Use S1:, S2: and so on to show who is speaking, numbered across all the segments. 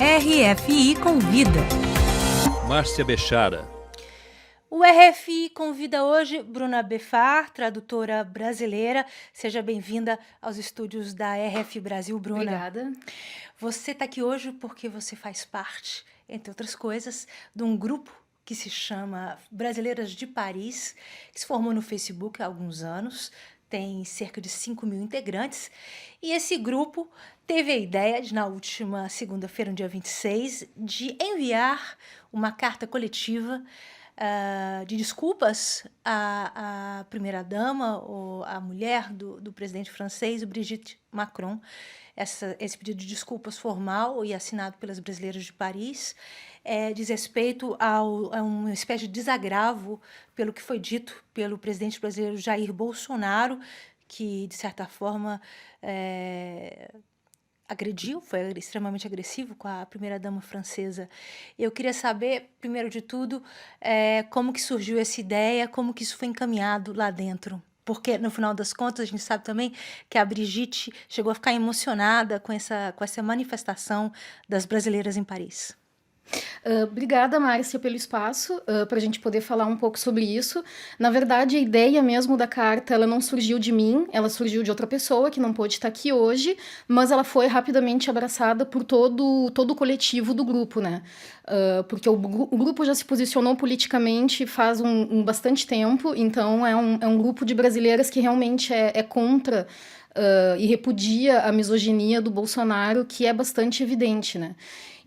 S1: RFI Convida.
S2: Márcia Bechara.
S3: O RFI convida hoje Bruna Befar, tradutora brasileira. Seja bem-vinda aos estúdios da RFI Brasil, Bruna.
S4: Obrigada.
S3: Você está aqui hoje porque você faz parte, entre outras coisas, de um grupo que se chama Brasileiras de Paris, que se formou no Facebook há alguns anos, tem cerca de 5 mil integrantes, e esse grupo teve a ideia, na última segunda-feira, no dia 26, de enviar uma carta coletiva de desculpas à primeira-dama, ou à mulher do presidente francês, o Brigitte Macron. Esse pedido de desculpas formal e assinado pelas Brasileiras de Paris diz respeito a uma espécie de desagravo pelo que foi dito pelo presidente brasileiro Jair Bolsonaro, que, de certa forma, agrediu, foi extremamente agressivo com a primeira-dama francesa. Eu queria saber, primeiro de tudo, como que surgiu essa ideia, como que isso foi encaminhado lá dentro. Porque, no final das contas, a gente sabe também que a Brigitte chegou a ficar emocionada com essa manifestação das brasileiras em Paris.
S4: Obrigada, Márcia, pelo espaço, para a gente poder falar um pouco sobre isso. Na verdade, a ideia mesmo da carta, ela não surgiu de mim, ela surgiu de outra pessoa que não pôde estar aqui hoje, mas ela foi rapidamente abraçada por todo o coletivo do grupo, né? Porque o grupo já se posicionou politicamente faz bastante tempo, então é um grupo de brasileiras que realmente é contra e repudia a misoginia do Bolsonaro, que é bastante evidente, né?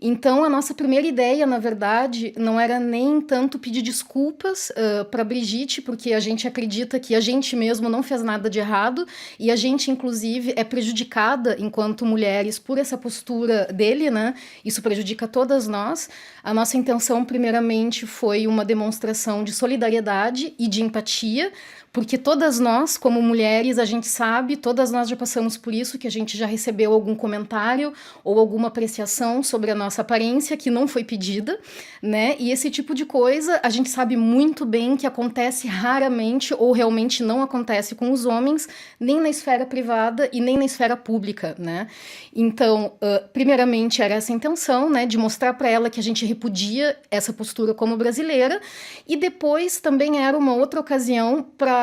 S4: Então, a nossa primeira ideia, na verdade, não era nem tanto pedir desculpas para Brigitte, porque a gente acredita que a gente mesmo não fez nada de errado e a gente, inclusive, é prejudicada enquanto mulheres por essa postura dele, né? Isso prejudica todas nós. A nossa intenção, primeiramente, foi uma demonstração de solidariedade e de empatia, porque todas nós, como mulheres, a gente sabe, todas nós já passamos por isso, que a gente já recebeu algum comentário ou alguma apreciação sobre a nossa aparência que não foi pedida, né? E esse tipo de coisa a gente sabe muito bem que acontece raramente ou realmente não acontece com os homens, nem na esfera privada e nem na esfera pública, né? Então, primeiramente era essa intenção, né, de mostrar para ela que a gente repudia essa postura como brasileira, e depois também era uma outra ocasião para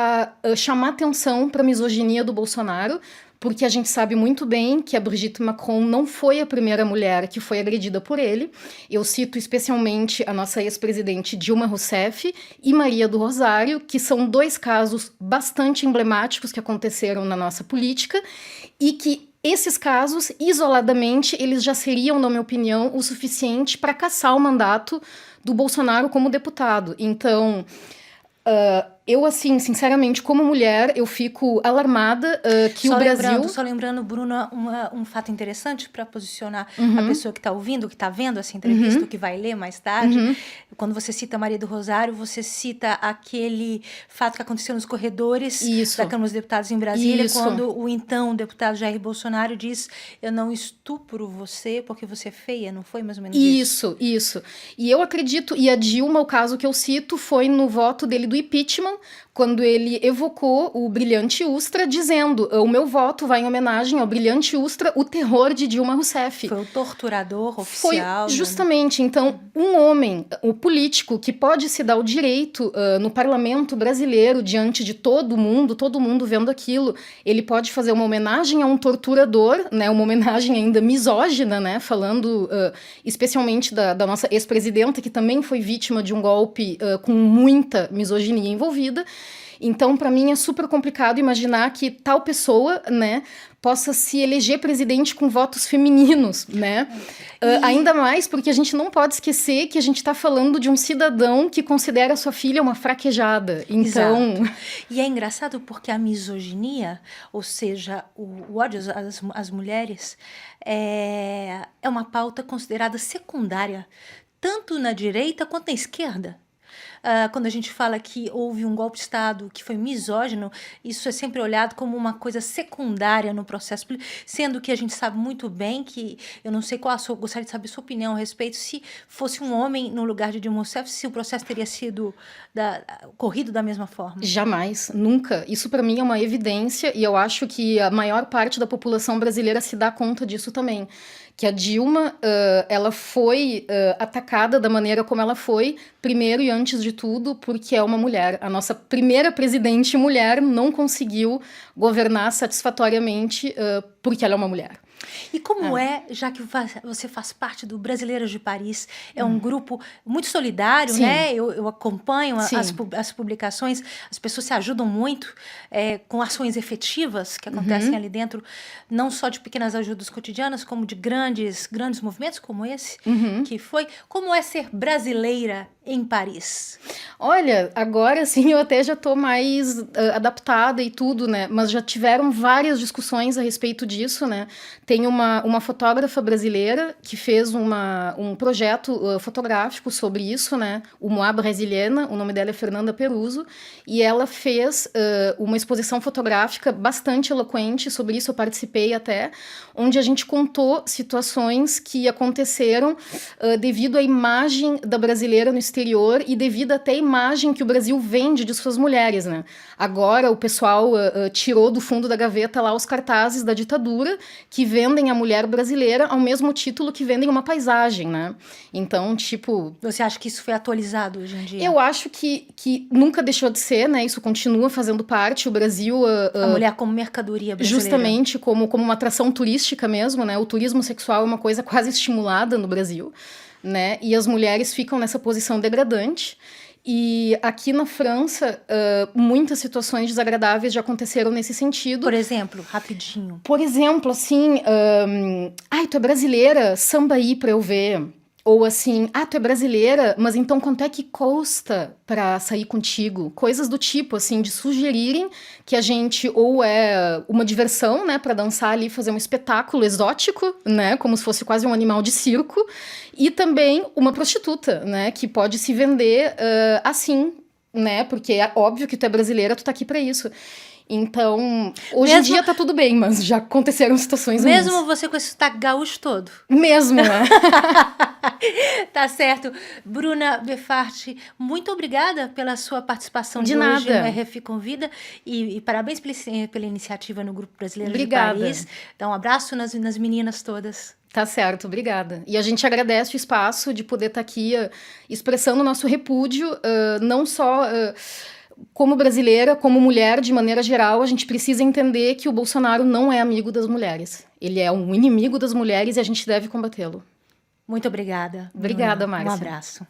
S4: chamar atenção para a misoginia do Bolsonaro, porque a gente sabe muito bem que a Brigitte Macron não foi a primeira mulher que foi agredida por ele. Eu cito especialmente a nossa ex-presidente Dilma Rousseff e Maria do Rosário, que são dois casos bastante emblemáticos que aconteceram na nossa política e que esses casos, isoladamente, eles já seriam, na minha opinião, o suficiente para cassar o mandato do Bolsonaro como deputado. Então, eu, assim, sinceramente, como mulher, eu fico alarmada que o Brasil...
S3: Só lembrando, Bruna, um fato interessante para posicionar a pessoa que está ouvindo, que está vendo essa entrevista, ou que vai ler mais tarde. Quando você cita Maria do Rosário, você cita aquele fato que aconteceu nos corredores da Câmara dos Deputados em Brasília, quando o então deputado Jair Bolsonaro diz: eu não estupro você porque você é feia, não foi mais ou menos isso?
S4: Isso. E eu acredito, e a Dilma, o caso que eu cito, foi no voto dele do impeachment, quando ele evocou o Brilhante Ustra, dizendo: o meu voto vai em homenagem ao Brilhante Ustra, o terror de Dilma Rousseff.
S3: Foi o torturador oficial.
S4: Foi justamente, então, um homem, o político, que pode se dar o direito no parlamento brasileiro, diante de todo mundo vendo aquilo, ele pode fazer uma homenagem a um torturador, né, uma homenagem ainda misógina, né, falando especialmente da nossa ex-presidenta, que também foi vítima de um golpe com muita misoginia envolvida. Então, para mim, é super complicado imaginar que tal pessoa, né, possa se eleger presidente com votos femininos, né? Ainda mais porque a gente não pode esquecer que a gente está falando de um cidadão que considera sua filha uma fraquejada. Então...
S3: Exato. E é engraçado porque a misoginia, ou seja, o ódio às mulheres, é uma pauta considerada secundária, tanto na direita quanto na esquerda. Quando a gente fala que houve um golpe de Estado que foi misógino, isso é sempre olhado como uma coisa secundária no processo, sendo que a gente sabe muito bem que, eu não sei qual gostaria de saber a sua opinião a respeito, se fosse um homem no lugar de Dilma Rousseff, se o processo teria sido corrido da mesma forma.
S4: Jamais, nunca. Isso para mim é uma evidência e eu acho que a maior parte da população brasileira se dá conta disso também. que a Dilma, ela foi atacada da maneira como ela foi, primeiro e antes de tudo, porque é uma mulher. A nossa primeira presidente mulher não conseguiu governar satisfatoriamente porque ela é uma mulher.
S3: E como já que você faz parte do Brasileiras de Paris, é um grupo muito solidário,
S4: Sim.
S3: né? Eu acompanho
S4: Sim.
S3: as publicações, as pessoas se ajudam muito com ações efetivas que acontecem ali dentro, não só de pequenas ajudas cotidianas, como de grandes movimentos como esse, que foi. Como é ser brasileira em Paris?
S4: Olha, agora sim eu até já tô mais adaptada e tudo, né? Mas já tiveram várias discussões a respeito disso, né? Tem uma fotógrafa brasileira que fez um projeto fotográfico sobre isso, né? O Moi Brasiliana, o nome dela é Fernanda Peruso, e ela fez uma exposição fotográfica bastante eloquente sobre isso, eu participei até, onde a gente contou situações que aconteceram devido à imagem da brasileira no exterior e devido até à imagem que o Brasil vende de suas mulheres, né? Agora o pessoal tirou do fundo da gaveta lá os cartazes da ditadura que vendem a mulher brasileira ao mesmo título que vendem uma paisagem, né? Então, tipo...
S3: Você acha que isso foi atualizado hoje em dia?
S4: Eu acho que nunca deixou de ser, né? Isso continua fazendo parte. O Brasil...
S3: a mulher como mercadoria brasileira.
S4: Justamente, como uma atração turística mesmo, né? O turismo sexual é uma coisa quase estimulada no Brasil, né? E as mulheres ficam nessa posição degradante. E aqui na França, muitas situações desagradáveis já aconteceram nesse sentido.
S3: Por exemplo, rapidinho.
S4: Por exemplo, assim... ai, tu é brasileira? Samba aí pra eu ver. Ou assim, tu é brasileira, mas então quanto é que custa pra sair contigo? Coisas do tipo, assim, de sugerirem que a gente ou é uma diversão, né, pra dançar ali, fazer um espetáculo exótico, né, como se fosse quase um animal de circo, e também uma prostituta, né, que pode se vender assim, né, porque é óbvio que tu é brasileira, tu tá aqui pra isso. Então, hoje em dia tá tudo bem, mas já aconteceram situações ruins.
S3: Mesmo você com esse sotaque gaúcho todo?
S4: Mesmo, né?
S3: Tá certo. Bruna Beffardt, muito obrigada pela sua participação de
S4: nada.
S3: hoje no RFI Convida e parabéns pela iniciativa no Grupo Brasileiro
S4: Obrigada.
S3: de Paris. Dá um abraço nas meninas todas.
S4: Tá certo, obrigada. E a gente agradece o espaço de poder estar aqui expressando o nosso repúdio, não só... como brasileira, como mulher, de maneira geral, a gente precisa entender que o Bolsonaro não é amigo das mulheres. Ele é um inimigo das mulheres e a gente deve combatê-lo.
S3: Muito obrigada.
S4: Obrigada, Márcia.
S3: Um abraço.